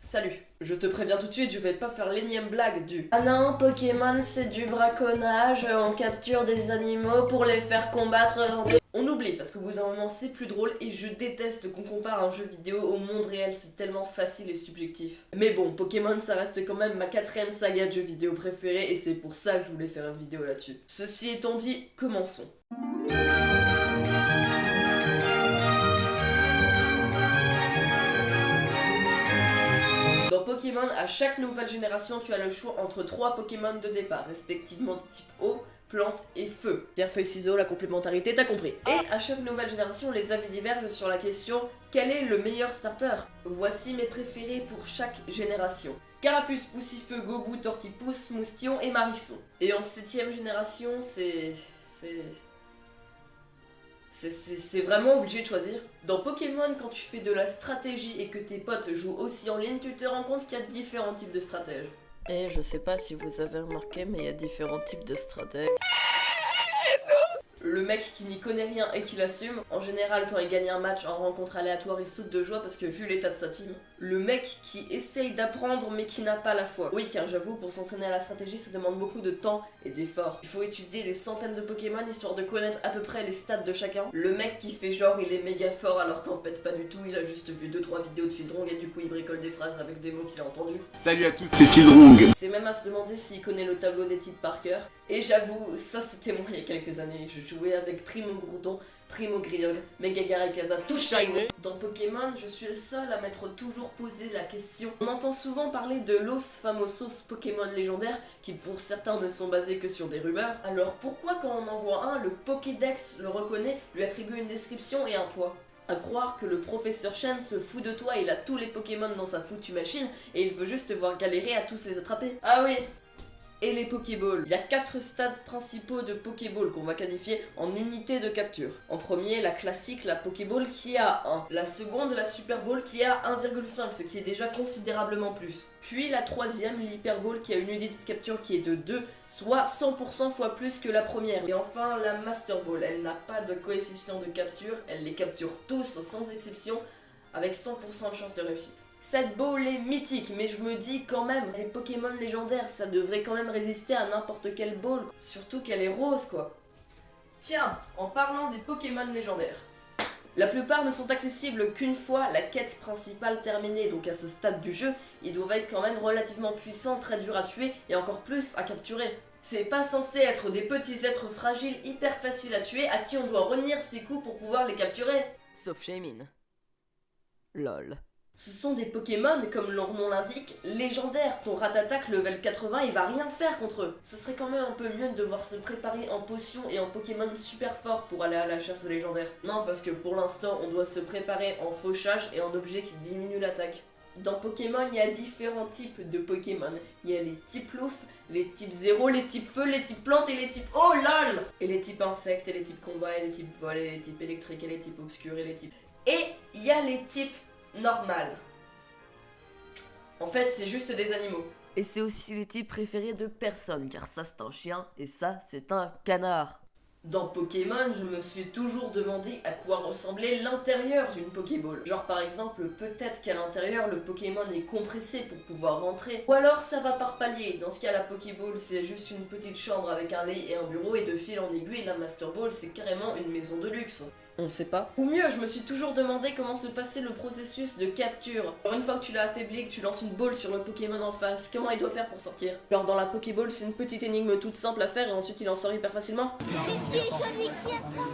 Salut, je te préviens tout de suite, je vais pas faire l'énième blague du Ah non, Pokémon c'est du braconnage, on capture des animaux pour les faire combattre dans des... On oublie, parce qu'au bout d'un moment c'est plus drôle et je déteste qu'on compare un jeu vidéo au monde réel, c'est tellement facile et subjectif. Mais bon, Pokémon ça reste quand même ma 4ème saga de jeux vidéo préférée et c'est pour ça que je voulais faire une vidéo là-dessus. Ceci étant dit, commençons. Dans Pokémon, à chaque nouvelle génération, tu as le choix entre 3 Pokémon de départ, respectivement de type eau, plante et feu. Pierre, feuille, ciseaux, la complémentarité, t'as compris. Et à chaque nouvelle génération, les avis divergent sur la question quel est le meilleur starter? Voici mes préférés pour chaque génération. Carapuce, Poussifeu, Gobu, Tortipousse, Moustillon et Marisson. Et en 7ème génération, c'est vraiment obligé de choisir. Dans Pokémon, quand tu fais de la stratégie et que tes potes jouent aussi en ligne, tu te rends compte qu'il y a différents types de stratèges. Et je sais pas si vous avez remarqué, mais il y a différents types de stratèges. Le mec qui n'y connaît rien et qui l'assume, en général quand il gagne un match en rencontre aléatoire il saute de joie parce que vu l'état de sa team. Le mec qui essaye d'apprendre mais qui n'a pas la foi. Oui, car j'avoue, pour s'entraîner à la stratégie ça demande beaucoup de temps et d'efforts. Il faut étudier des centaines de Pokémon histoire de connaître à peu près les stats de chacun. Le mec qui fait genre il est méga fort alors qu'en fait pas du tout, il a juste vu 2-3 vidéos de Fildrong et du coup il bricole des phrases avec des mots qu'il a entendus. Salut à tous, c'est Fildrong. C'est même à se demander s'il connaît le tableau des types par cœur. Et j'avoue, ça c'était moi il y a quelques années. Je jouais avec Primo Groudon, Primo Griog, Megagara et Kaza, tout shiny. Dans Pokémon, je suis le seul à m'être toujours posé la question. On entend souvent parler de Los Famosos Pokémon légendaires, qui pour certains ne sont basés que sur des rumeurs. Alors pourquoi quand on en voit un, le Pokédex le reconnaît, lui attribue une description et un poids? À croire que le professeur Chen se fout de toi, il a tous les Pokémon dans sa foutue machine, et il veut juste te voir galérer à tous les attraper. Ah oui, et les Pokéballs. Il y a 4 stades principaux de Pokéball qu'on va qualifier en unités de capture. En premier, la classique, la Pokéball qui a 1. La seconde, la Super Ball qui a 1,5, ce qui est déjà considérablement plus. Puis la troisième, l'Hyper Ball qui a une unité de capture qui est de 2, soit 100% fois plus que la première. Et enfin, la Master Ball, elle n'a pas de coefficient de capture, elle les capture tous sans exception, avec 100% de chance de réussite. Cette ball est mythique, mais je me dis quand même, des Pokémon légendaires, ça devrait quand même résister à n'importe quelle ball, surtout qu'elle est rose quoi. Tiens, en parlant des Pokémon légendaires, la plupart ne sont accessibles qu'une fois la quête principale terminée, donc à ce stade du jeu, ils doivent être quand même relativement puissants, très durs à tuer et encore plus à capturer. C'est pas censé être des petits êtres fragiles hyper faciles à tuer à qui on doit renir ses coups pour pouvoir les capturer. Sauf Shaymin. LOL. Ce sont des Pokémon, comme leur nom l'indique, légendaires. Ton Ratatak level 80, il va rien faire contre eux. Ce serait quand même un peu mieux de devoir se préparer en potions et en Pokémon super forts pour aller à la chasse aux légendaires. Non, parce que pour l'instant, on doit se préparer en fauchage et en objets qui diminuent l'attaque. Dans Pokémon, il y a différents types de Pokémon. Il y a les types Louf, les types 0, les types feu, les types plantes et les types oh lol. Et les types insectes, et les types combat, et les types vol, et les types électriques, et les types obscurs, et les types... Et il y a les types normal. En fait, c'est juste des animaux. Et c'est aussi les types préférés de personne, car ça c'est un chien et ça c'est un canard. Dans Pokémon, je me suis toujours demandé à quoi ressemblait l'intérieur d'une Pokéball. Genre par exemple, peut-être qu'à l'intérieur le Pokémon est compressé pour pouvoir rentrer. Ou alors ça va par palier. Dans ce cas, la Pokéball c'est juste une petite chambre avec un lit et un bureau et de fil en aiguille. La Master Ball c'est carrément une maison de luxe. On sait pas. Ou mieux, je me suis toujours demandé comment se passait le processus de capture. Alors une fois que tu l'as affaibli, que tu lances une balle sur le Pokémon en face, comment il doit faire pour sortir? Genre dans la Pokéball, c'est une petite énigme toute simple à faire et ensuite il en sort hyper facilement.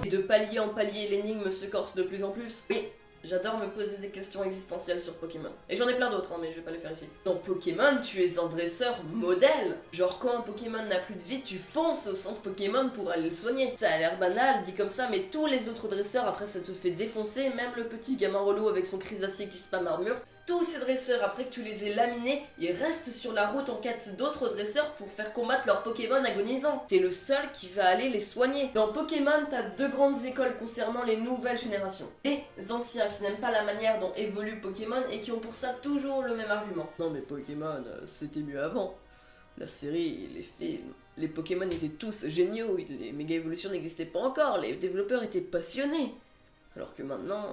Et de palier en palier, l'énigme se corse de plus en plus. Oui, j'adore me poser des questions existentielles sur Pokémon. Et j'en ai plein d'autres, hein, mais je vais pas les faire ici. Dans Pokémon, tu es un dresseur modèle. Genre quand un Pokémon n'a plus de vie, tu fonces au centre Pokémon pour aller le soigner. Ça a l'air banal, dit comme ça, mais tous les autres dresseurs, après ça te fait défoncer, même le petit gamin relou avec son Crisacier qui spam armure. Tous ces dresseurs, après que tu les aies laminés, ils restent sur la route en quête d'autres dresseurs pour faire combattre leurs Pokémon agonisants. T'es le seul qui va aller les soigner. Dans Pokémon, t'as 2 grandes écoles concernant les nouvelles générations. Les anciens qui n'aiment pas la manière dont évolue Pokémon et qui ont pour ça toujours le même argument. Non mais Pokémon, c'était mieux avant. La série, les films, les Pokémon étaient tous géniaux, les méga évolutions n'existaient pas encore, les développeurs étaient passionnés. Alors que maintenant...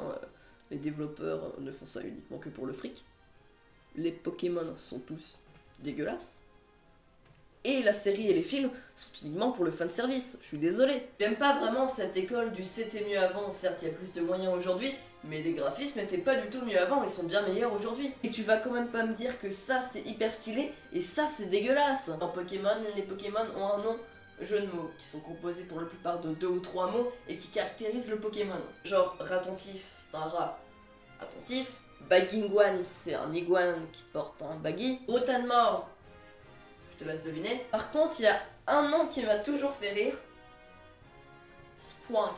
les développeurs ne font ça uniquement que pour le fric. les Pokémon sont tous dégueulasses. Et la série et les films sont uniquement pour le fanservice, je suis désolé. J'aime pas vraiment cette école du c'était mieux avant, certes il y a plus de moyens aujourd'hui, mais les graphismes n'étaient pas du tout mieux avant, ils sont bien meilleurs aujourd'hui. Et tu vas quand même pas me dire que ça c'est hyper stylé, et ça c'est dégueulasse. En Pokémon, les Pokémon ont un nom, jeu de mots, qui sont composés pour la plupart de 2 ou 3 mots, et qui caractérisent le Pokémon. Genre, Ratentif, c'est un rat attentif. Baggingwan, c'est un iguane qui porte un baggy. Rotanmorve, je te laisse deviner. Par contre, il y a un nom qui m'a toujours fait rire. Spoink.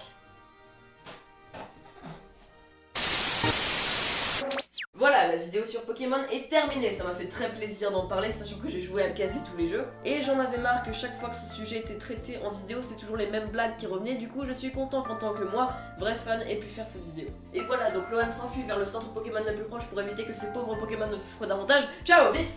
Voilà, la vidéo sur Pokémon est terminée, ça m'a fait très plaisir d'en parler, sachant que j'ai joué à quasi tous les jeux. Et j'en avais marre que chaque fois que ce sujet était traité en vidéo, c'est toujours les mêmes blagues qui revenaient, du coup je suis content qu'en tant que moi, vrai fan, ait pu faire cette vidéo. Et voilà, donc Lohan s'enfuit vers le centre Pokémon le plus proche pour éviter que ces pauvres Pokémon ne se souffrent davantage. Ciao, vite!